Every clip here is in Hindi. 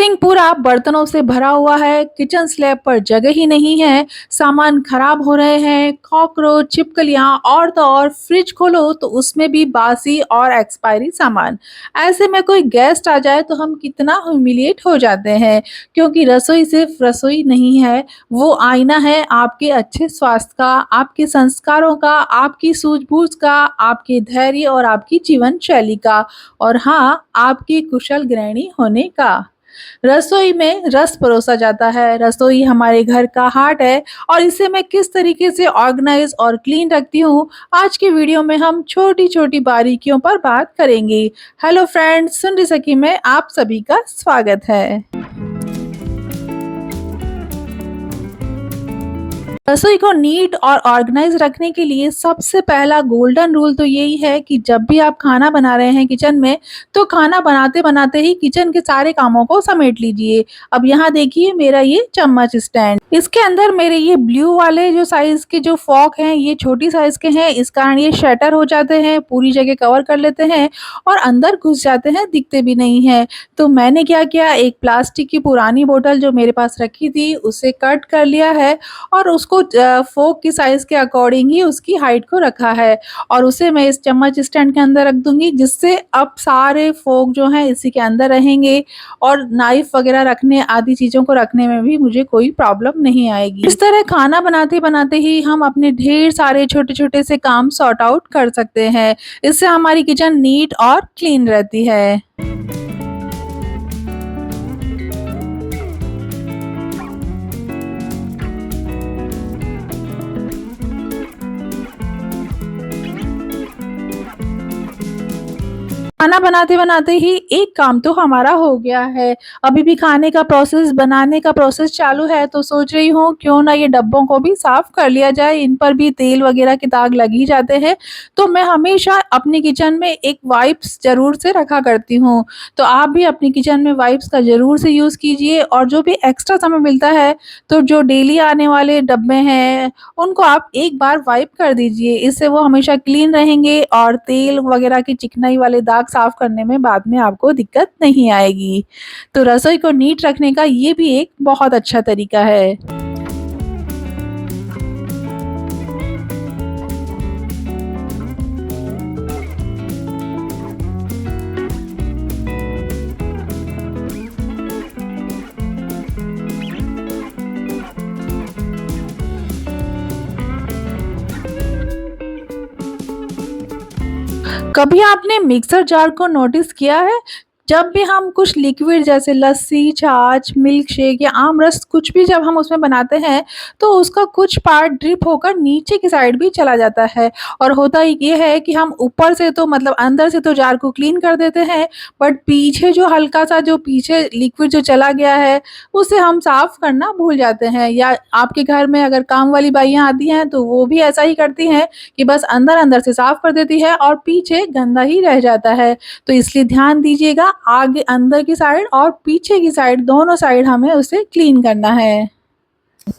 सिंक पूरा बर्तनों से भरा हुआ है, किचन स्लैब पर जगह ही नहीं है, सामान खराब हो रहे हैं, कॉकरोच, छिपकलियाँ और तो और फ्रिज खोलो तो उसमें भी बासी और एक्सपायरी सामान। ऐसे में कोई गेस्ट आ जाए तो हम कितना ह्यूमिलिएट हो जाते हैं, क्योंकि रसोई सिर्फ रसोई नहीं है, वो आईना है आपके अच्छे स्वास्थ्य का, आपके संस्कारों का, आपकी सूझबूझ का, आपके धैर्य और आपकी जीवन शैली का और हाँ, आपकी कुशल गृहिणी होने का। रसोई में रस परोसा जाता है, रसोई हमारे घर का हार्ट है और इसे मैं किस तरीके से ऑर्गेनाइज और क्लीन रखती हूँ, आज की वीडियो में हम छोटी-छोटी बारीकियों पर बात करेंगे। हेलो फ्रेंड्स, सुन रही सखी में आप सभी का स्वागत है। रसोई को नीट और ऑर्गेनाइज रखने के लिए सबसे पहला गोल्डन रूल तो यही है कि जब भी आप खाना बना रहे हैं किचन में, तो खाना बनाते-बनाते ही किचन के सारे कामों को समेट लीजिए। अब यहाँ देखिए मेरा ये चम्मच स्टैंड, इसके अंदर मेरे ये ब्लू वाले जो साइज़ के जो फॉर्क हैं, ये छोटी साइज़ के हैं, इस कारण ये शैटर हो जाते हैं, पूरी जगह कवर कर लेते हैं और अंदर घुस जाते हैं, दिखते भी नहीं हैं। तो मैंने क्या किया, एक प्लास्टिक की पुरानी बोतल जो मेरे पास रखी थी, उसे कट कर लिया है और उसको फोक की साइज़ के अकॉर्डिंग ही उसकी हाइट को रखा है और उसे मैं इस चम्मच स्टैंड के अंदर रख दूँगी, जिससे अब सारे फोक जो हैं इसी के अंदर रहेंगे और नाइफ वगैरह रखने आदि चीज़ों को रखने में भी मुझे कोई प्रॉब्लम नहीं आएगी। इस तरह खाना बनाते-बनाते ही हम अपने ढेर सारे छोटे-छोटे से काम सॉर्ट आउट कर सकते हैं। इससे हमारी किचन नीट और क्लीन रहती है। खाना बनाते-बनाते ही एक काम तो हमारा हो गया है। अभी भी खाने का प्रोसेस, बनाने का प्रोसेस चालू है, तो सोच रही हूँ क्यों ना ये डब्बों को भी साफ कर लिया जाए, इन पर भी तेल वगैरह के दाग लग ही जाते हैं। तो मैं हमेशा अपनी किचन में एक वाइप्स ज़रूर से रखा करती हूँ। तो आप भी अपनी किचन में वाइप्स का ज़रूर से यूज़ कीजिए और जो भी एक्स्ट्रा समय मिलता है, तो जो डेली आने वाले डब्बे हैं, उनको आप एक बार वाइप कर दीजिए। इससे वो हमेशा क्लीन रहेंगे और तेल वगैरह की चिकनाई वाले दाग साफ करने में बाद में आपको दिक्कत नहीं आएगी। तो रसोई को नीट रखने का ये भी एक बहुत अच्छा तरीका है। कभी आपने मिक्सर जार को नोटिस किया है? जब भी हम कुछ लिक्विड जैसे लस्सी, छाछ, मिल्क शेक या आम रस कुछ भी जब हम उसमें बनाते हैं, तो उसका कुछ पार्ट ड्रिप होकर नीचे की साइड भी चला जाता है और होता ये है कि हम ऊपर से तो मतलब अंदर से तो जार को क्लीन कर देते हैं, बट पीछे जो हल्का-सा जो पीछे लिक्विड जो चला गया है, उसे हम साफ करना भूल जाते हैं या आपके घर में अगर काम वाली बाइयाँ आती हैं, तो वो भी ऐसा ही करती हैं कि बस अंदर-अंदर से साफ कर देती है और पीछे गंदा ही रह जाता है। तो इसलिए ध्यान दीजिएगा, आगे अंदर की साइड और पीछे की साइड दोनों साइड हमें उसे क्लीन करना है।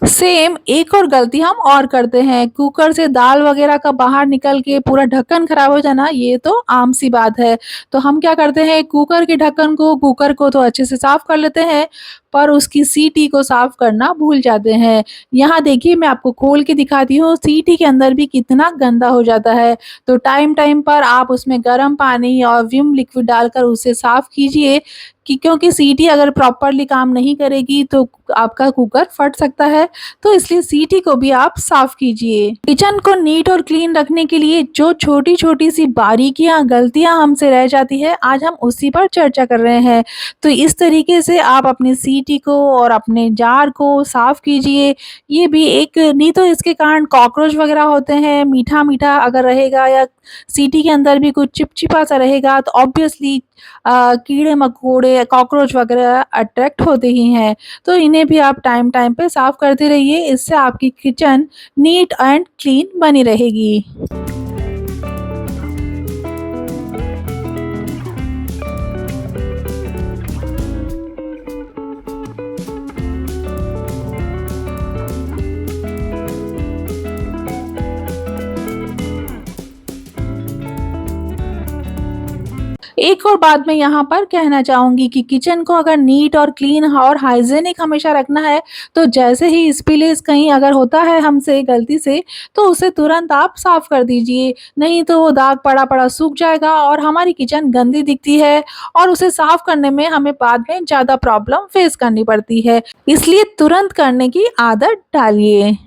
सेम एक और गलती हम और करते हैं, कुकर से दाल वगैरह का बाहर निकल के पूरा ढक्कन खराब हो जाना, ये तो आम सी बात है। तो हम क्या करते हैं, कुकर के ढक्कन को, कुकर को तो अच्छे से साफ कर लेते हैं, पर उसकी सीटी को साफ करना भूल जाते हैं। यहाँ देखिए मैं आपको खोल के दिखाती हूँ, सीटी के अंदर भी कितना गंदा हो जाता है। तो टाइम-टाइम पर आप उसमें गर्म पानी और विम लिक्विड डालकर उसे साफ कीजिए कि क्योंकि सीटी अगर प्रॉपरली काम नहीं करेगी तो आपका कुकर फट सकता है, तो इसलिए सीटी को भी आप साफ कीजिए। किचन को नीट और क्लीन रखने के लिए जो छोटी-छोटी सी बारीकियाँ, गलतियाँ हमसे रह जाती है, आज हम उसी पर चर्चा कर रहे हैं। तो इस तरीके से आप अपनी सीटी को और अपने जार को साफ कीजिए। ये भी एक, नहीं तो इसके कारण कॉकरोच वगैरह होते हैं, मीठा-मीठा अगर रहेगा या सीटी के अंदर भी कुछ चिपचिपा सा रहेगा तो ऑब्वियसली कीड़े-मकोड़े, कॉकरोच वगैरह अट्रैक्ट होते ही हैं। तो इन्हें भी आप टाइम-टाइम पे साफ करते रहिए, इससे आपकी किचन नीट एंड क्लीन बनी रहेगी। एक और बात मैं यहाँ पर कहना चाहूँगी कि किचन को अगर नीट और क्लीन और हाइजीनिक हमेशा रखना है, तो जैसे ही स्पिलेज कहीं अगर होता है हमसे गलती से, तो उसे तुरंत आप साफ कर दीजिए। नहीं तो वो दाग पड़ा-पड़ा सूख जाएगा और हमारी किचन गंदी दिखती है और उसे साफ करने में हमें बाद में ज़्यादा प्रॉब्लम फेस करनी पड़ती है। इसलिए तुरंत करने की आदत डालिए।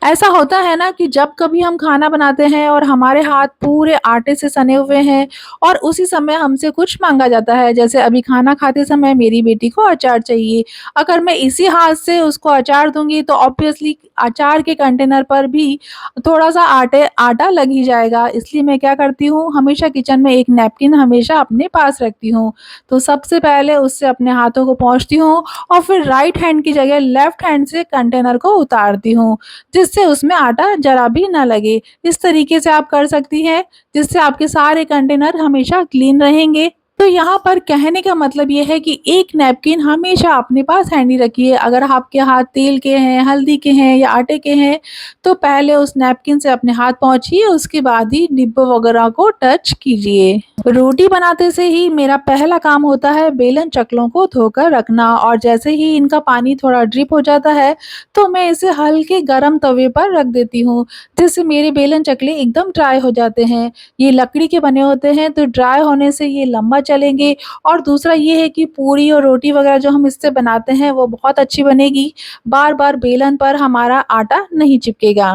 ऐसा होता है ना कि जब कभी हम खाना बनाते हैं और हमारे हाथ पूरे आटे से सने हुए हैं और उसी समय हमसे कुछ माँगा जाता है, जैसे अभी खाना खाते समय मेरी बेटी को अचार चाहिए। अगर मैं इसी हाथ से उसको अचार दूँगी तो ऑब्वियसली अचार के कंटेनर पर भी थोड़ा-सा आटा लग ही जाएगा। इसलिए मैं क्या करती हूँ, हमेशा किचन में एक नैपकिन हमेशा अपने पास रखती हूँ। तो सबसे पहले उससे अपने हाथों को पोंछती हूँ और फिर राइट हैंड की जगह लेफ्ट हैंड से कंटेनर को उतारती हूँ। जिससे उसमें आटा ज़रा भी ना लगे। इस तरीके से आप कर सकती हैं, जिससे आपके सारे कंटेनर हमेशा क्लीन रहेंगे। तो यहाँ पर कहने का मतलब ये है कि एक नैपकिन हमेशा अपने पास हैंडी रखिए। अगर आपके हाथ तेल के हैं, हल्दी के हैं या आटे के हैं, तो पहले उस नैपकिन से अपने हाथ पोंछिए, उसके बाद ही डिब्बों वगैरह को टच कीजिए। रोटी बनाते से ही मेरा पहला काम होता है बेलन चकलों को धोकर रखना, और जैसे ही इनका पानी थोड़ा ड्रिप हो जाता है, तो मैं इसे हल्के गरम तवे पर रख देती हूँ, जिससे मेरे बेलन चकले एकदम ड्राई हो जाते हैं। ये लकड़ी के बने होते हैं, तो ड्राई होने से ये लंबा चलेंगे, और दूसरा ये है कि पूरी और रोटी वगैरह जो हम इससे बनाते हैं वो बहुत अच्छी बनेगी। बार-बार बेलन पर हमारा आटा नहीं चिपकेगा।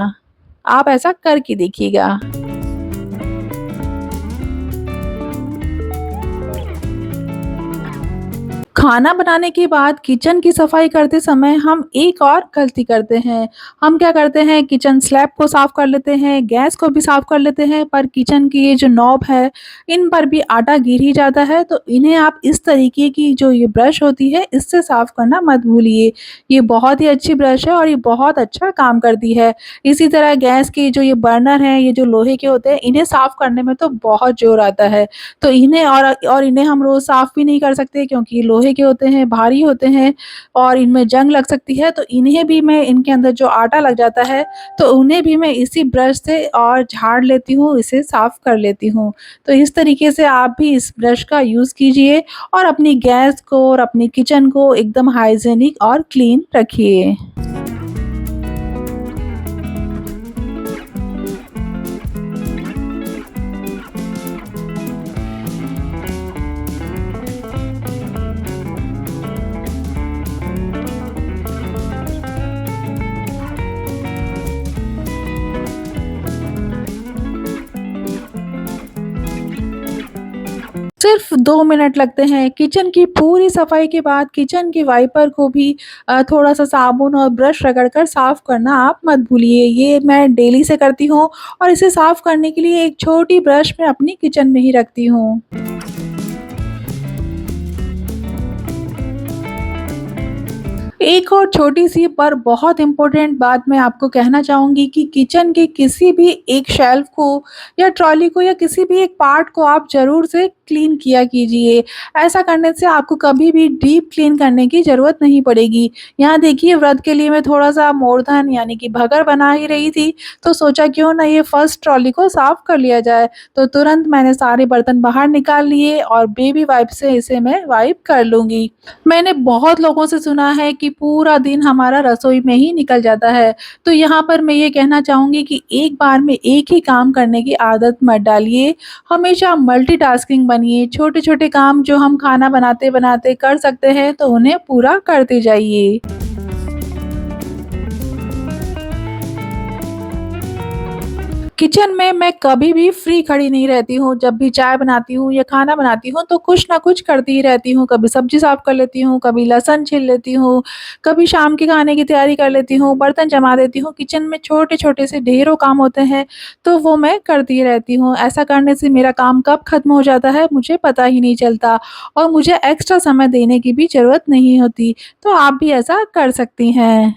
आप ऐसा करके देखिएगा। खाना बनाने के बाद किचन की सफाई करते समय हम एक और गलती करते हैं। हम क्या करते हैं, किचन स्लैब को साफ कर लेते हैं, गैस को भी साफ कर लेते हैं, पर किचन की ये जो नॉब है, इन पर भी आटा गिर ही जाता है। तो इन्हें आप इस तरीके की जो ये ब्रश होती है, इससे साफ करना मत भूलिए। ये बहुत ही अच्छी ब्रश है और ये बहुत अच्छा काम करती है। इसी तरह गैस के जो ये बर्नर हैं, ये जो लोहे के होते हैं, इन्हें साफ करने में तो बहुत ज़ोर आता है। तो इन्हें और इन्हें हम रोज़ साफ भी नहीं कर सकते, क्योंकि ये लोहे के होते हैं, भारी होते हैं और इनमें जंग लग सकती है। तो इन्हें भी मैं, इनके अंदर जो आटा लग जाता है, तो उन्हें भी मैं इसी ब्रश से और झाड़ लेती हूँ, इसे साफ कर लेती हूँ। तो इस तरीके से आप भी इस ब्रश का यूज़ कीजिए और अपनी गैस को और अपनी किचन को एकदम हाइजीनिक और क्लीन रखिए। सिर्फ 2 मिनट लगते हैं। किचन की पूरी सफाई के बाद किचन के वाइपर को भी थोड़ा-सा साबुन और ब्रश रगड़ कर साफ करना आप मत भूलिए। ये मैं डेली से करती हूँ और इसे साफ करने के लिए एक छोटी ब्रश मैं अपनी किचन में ही रखती हूँ। एक और छोटी-सी पर बहुत इम्पोर्टेंट बात मैं आपको कहना चाहूँगी कि किचन के किसी भी एक शेल्फ़ को या ट्रॉली को या किसी भी एक पार्ट को आप ज़रूर से क्लीन किया कीजिए। ऐसा करने से आपको कभी भी डीप क्लीन करने की ज़रूरत नहीं पड़ेगी। यहाँ देखिए, व्रत के लिए मैं थोड़ा-सा मोरधन यानी कि भगर बना ही रही थी, तो सोचा क्यों ना ये फर्स्ट ट्रॉली को साफ़ कर लिया जाए। तो तुरंत मैंने सारे बर्तन बाहर निकाल लिए और बेबी वाइप से इसे मैं वाइप कर लूँगी। मैंने बहुत लोगों से सुना है कि पूरा दिन हमारा रसोई में ही निकल जाता है। तो यहाँ पर मैं ये कहना चाहूँगी कि एक बार में एक ही काम करने की आदत मत डालिए। हमेशा मल्टीटास्किंग बनिए। छोटे-छोटे काम जो हम खाना बनाते-बनाते कर सकते हैं, तो उन्हें पूरा करते जाइए। किचन में मैं कभी भी फ्री खड़ी नहीं रहती हूँ। जब भी चाय बनाती हूँ या खाना बनाती हूँ, तो कुछ ना कुछ करती ही रहती हूँ। कभी सब्ज़ी साफ़ कर लेती हूँ, कभी लहसुन छील लेती हूँ, कभी शाम के खाने की तैयारी कर लेती हूँ, बर्तन जमा देती हूँ। किचन में छोटे-छोटे से ढेरों काम होते हैं, तो वो मैं करती रहती हूँ। ऐसा करने से मेरा काम कब ख़त्म हो जाता है, मुझे पता ही नहीं चलता और मुझे एक्स्ट्रा समय देने की भी ज़रूरत नहीं होती। तो आप भी ऐसा कर सकती हैं।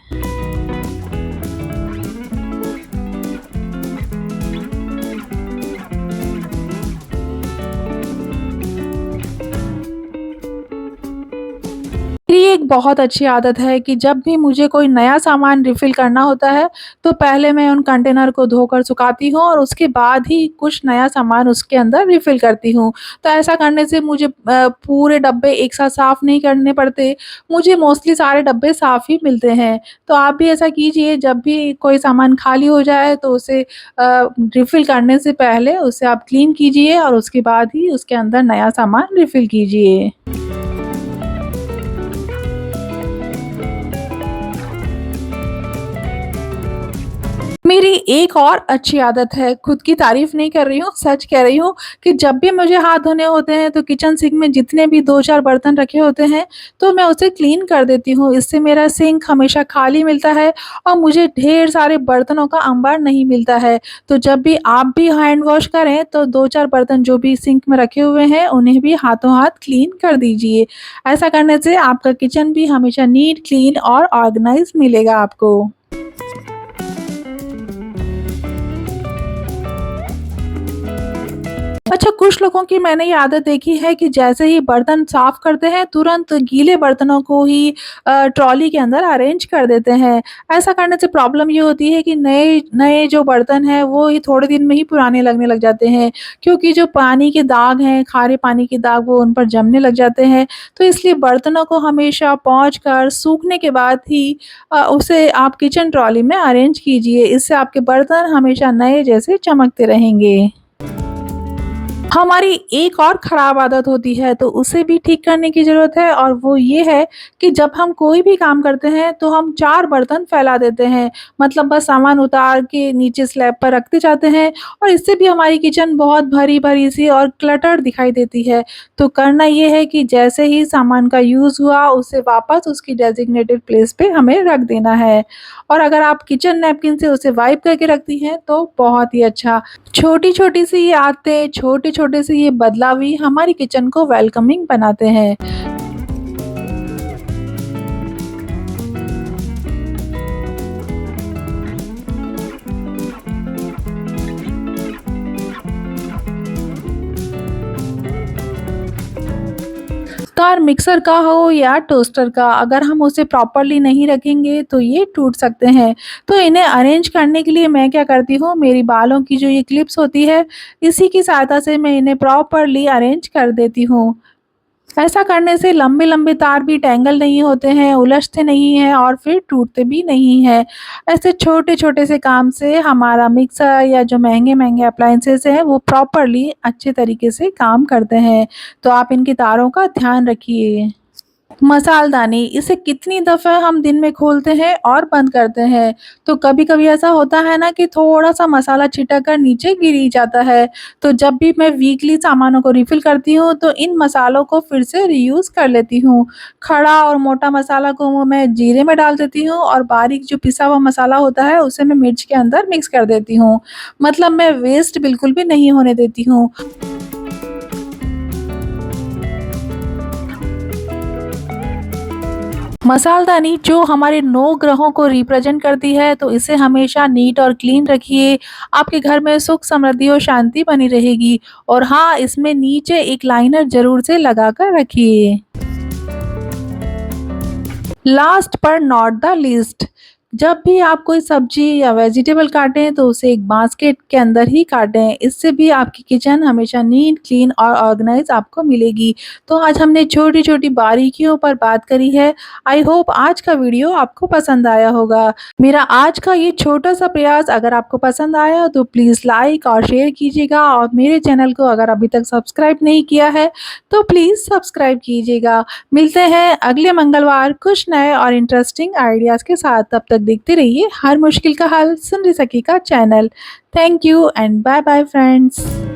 मेरी एक बहुत अच्छी आदत है कि जब भी मुझे कोई नया सामान रिफ़िल करना होता है, तो पहले मैं उन कंटेनर को धोकर सुखाती हूँ और उसके बाद ही कुछ नया सामान उसके अंदर रिफ़िल करती हूँ। तो ऐसा करने से मुझे पूरे डब्बे एक साथ साफ़ नहीं करने पड़ते, मुझे मोस्टली सारे डब्बे साफ़ ही मिलते हैं। तो आप भी ऐसा कीजिए, जब भी कोई सामान खाली हो जाए तो उसे रिफ़िल करने से पहले उसे आप क्लीन कीजिए और उसके बाद ही उसके अंदर नया सामान रिफ़िल कीजिए। मेरी एक और अच्छी आदत है, खुद की तारीफ़ नहीं कर रही हूँ, सच कह रही हूँ कि जब भी मुझे हाथ धोने होते हैं तो किचन सिंक में जितने भी 2-4 बर्तन रखे होते हैं, तो मैं उसे क्लीन कर देती हूँ। इससे मेरा सिंक हमेशा खाली मिलता है और मुझे ढेर सारे बर्तनों का अंबार नहीं मिलता है। तो जब भी आप भी हैंड वॉश करें तो 2-4 बर्तन जो भी सिंक में रखे हुए हैं, उन्हें भी हाथों-हाथ क्लीन कर दीजिए। ऐसा करने से आपका किचन भी हमेशा नीट, क्लीन और ऑर्गनाइज़ मिलेगा आपको। अच्छा, कुछ लोगों की मैंने ये आदत देखी है कि जैसे ही बर्तन साफ़ करते हैं, तुरंत गीले बर्तनों को ही ट्रॉली के अंदर अरेंज कर देते हैं। ऐसा करने से प्रॉब्लम ये होती है कि नए नए जो बर्तन हैं, वो ही थोड़े दिन में ही पुराने लगने लग जाते हैं, क्योंकि जो पानी के दाग हैं, खारे पानी के दाग वो उन पर जमने लग जाते हैं। तो इसलिए बर्तनों को हमेशा पोंछ कर सूखने के बाद ही उसे आप किचन ट्रॉली में अरेंज कीजिए। इससे आपके बर्तन हमेशा नए जैसे चमकते रहेंगे। हमारी एक और ख़राब आदत होती है, तो उसे भी ठीक करने की ज़रूरत है और वो ये है कि जब हम कोई भी काम करते हैं, तो हम 4 बर्तन फैला देते हैं। मतलब बस सामान उतार के नीचे स्लैब पर रखते जाते हैं और इससे भी हमारी किचन बहुत भरी-भरी सी और क्लटर्ड दिखाई देती है। तो करना ये है कि जैसे ही सामान का यूज़ हुआ, उसे वापस उसकी डेज़िग्नेटेड प्लेस पे हमें रख देना है। और अगर आप किचन नैपकिन से उसे वाइप करके रखती हैं, तो बहुत ही अच्छा। छोटी-छोटी सी ये आदतें, छोटे-छोटे से ये बदलाव ही हमारी किचन को वेलकमिंग बनाते हैं। कार मिक्सर का हो या टोस्टर का, अगर हम उसे प्रॉपर्ली नहीं रखेंगे तो ये टूट सकते हैं। तो इन्हें अरेंज करने के लिए मैं क्या करती हूँ, मेरी बालों की जो ये क्लिप्स होती है, इसी की सहायता से मैं इन्हें प्रॉपर्ली अरेंज कर देती हूँ। ऐसा करने से लंबे-लंबे तार भी टैंगल नहीं होते हैं, उलझते नहीं हैं और फिर टूटते भी नहीं हैं। ऐसे छोटे-छोटे से काम से हमारा मिक्सर या जो महँगे-महँगे अप्लायंसेज़ हैं, वो प्रॉपर्ली अच्छे तरीके से काम करते हैं। तो आप इनकी तारों का ध्यान रखिए। मसालदानी, इसे कितनी दफ़ा हम दिन में खोलते हैं और बंद करते हैं। तो कभी-कभी ऐसा होता है ना कि थोड़ा-सा मसाला छिटक कर नीचे गिर ही जाता है। तो जब भी मैं वीकली सामानों को रिफ़िल करती हूँ, तो इन मसालों को फिर से रीयूज़ कर लेती हूँ। खड़ा और मोटा मसाला को वो मैं जीरे में डाल देती हूँ और बारीक जो पिसा हुआ मसाला होता है, उसे मैं मिर्च के अंदर मिक्स कर देती हूँ। मतलब मैं वेस्ट बिल्कुल भी नहीं होने देती हूँ। मसालदानी जो हमारे 9 ग्रहों को रिप्रेजेंट करती है, तो इसे हमेशा नीट और क्लीन रखिए। आपके घर में सुख, समृद्धि और शांति बनी रहेगी। और हाँ, इसमें नीचे एक लाइनर ज़रूर से लगा कर रखिए। लास्ट पर नॉट द लीस्ट, जब भी आप कोई सब्जी या वेजिटेबल काटें तो उसे एक बास्केट के अंदर ही काटें। इससे भी आपकी किचन हमेशा नीट, क्लीन और ऑर्गेनाइज आपको मिलेगी। तो आज हमने छोटी-छोटी बारीकियों पर बात करी है। आई होप आज का वीडियो आपको पसंद आया होगा। मेरा आज का ये छोटा-सा प्रयास अगर आपको पसंद आया तो प्लीज़ लाइक और शेयर कीजिएगा और मेरे चैनल को अगर अभी तक सब्सक्राइब नहीं किया है तो प्लीज़ सब्सक्राइब कीजिएगा। मिलते हैं अगले मंगलवार कुछ नए और इंटरेस्टिंग आइडियाज़ के साथ। तब तक देखते रहिए हर मुश्किल का हल सुन रही सकी का channel. Thank you and bye bye friends.